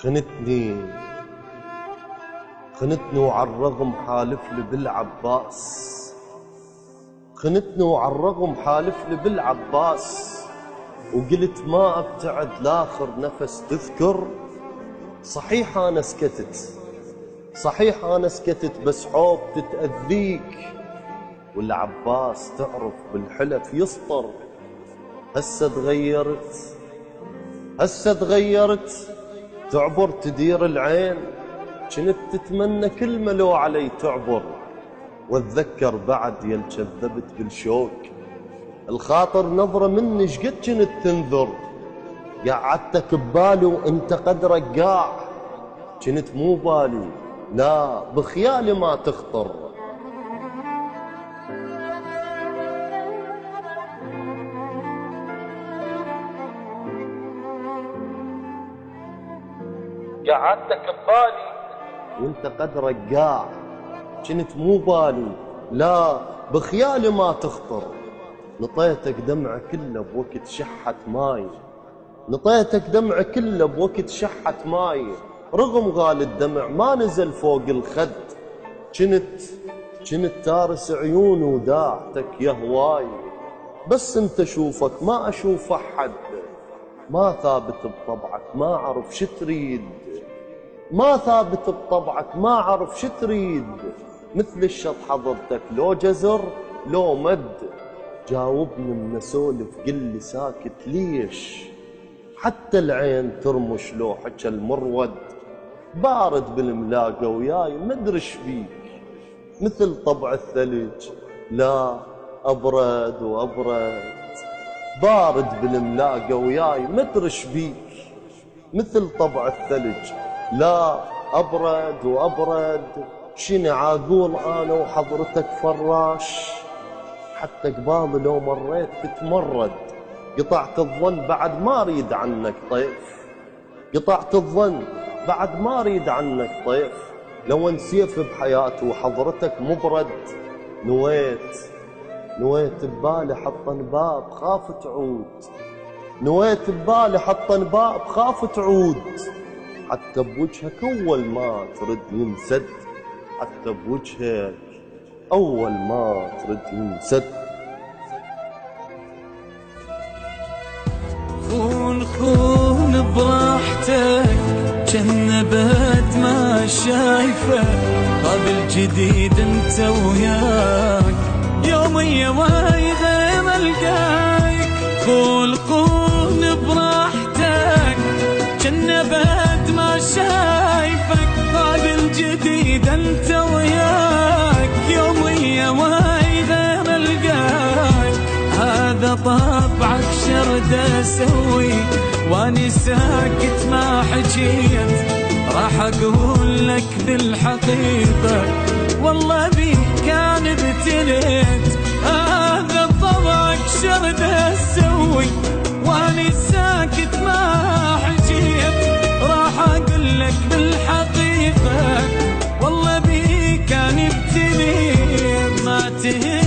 خنتني وعلى الرغم حالف لي بالعباس، خنتني وعلى الرغم حالف لي بالعباس، وقلت ما ابتعد لاخر نفس تذكر. صحيح انا سكتت بس حب تتأذيك، والعباس تعرف بالحلف يسطر. هسه تغيرت تعبر تدير العين، كنت تتمنى كلمة لو علي تعبر. واتذكر بعد يل كذبت بالشوك، الخاطر نظرة مني شقد كنت تنذر. قعدتك ببالي وانت قد رقاع، كنت مو بالي لا بخيالي ما تخطر. قعدتك ببالي وانت قد رقاع، كنت مو بالي لا بخيالي ما تخطر. نطيتك دمعة كله بوقت شحت ماي، نطيتك دمعة كله بوقت شحت ماي، رغم غال الدمع ما نزل فوق الخد. كنت تارس عيوني وداعتك يا هواي، بس انت اشوفك ما اشوف احد. ما ثابت بطبعك ما اعرف شتريد، ما ثابت بطبعك ما اعرف شتريد. مثل الشط حضرتك لو جزر لو مد. جاوبني من اسولف قل لي ساكت ليش، حتى العين ترمش لو حكى المرود. بارد بالملاقة وياي مدري ايش بيك، مثل طبع الثلج لا ابرد وابرد. بارد بالملاقة وياي مدري ايش بيك، مثل طبع الثلج لا ابرد وابرد. شني عاقول انا وحضرتك فراش، حتى قبالي لو مريت تتمرد. قطعت الظن بعد ما اريد عنك طيف، قطعت الظن بعد ما اريد عنك طيف. لو انسيف بحياتي وحضرتك مبرد. نويت ببالي حطن باب خاف تعود، نويت ببالي حطن باب خاف تعود. حتى بوجهك اول ما ترد ينسد، حتى بوجهك اول ما ترد ينسد. خون براحتك جنبت ما شايفه، قابل جديد انت وياك يوميا وايغه ملقاك. خون براحتك جنبت ما شايفك، قابل جديد انت وياك يوميا وايغه ملقاك. هذا طبعك شرد اسوي واني ساكت ما حجيت، راح اقول لك بالحقيقة والله بي كان ابتليت. هذا طبعك شرد اسوي واني ساكت ما حجيت، راح اقول لك بالحقيقة والله بي كان ابتليت. ما تهمني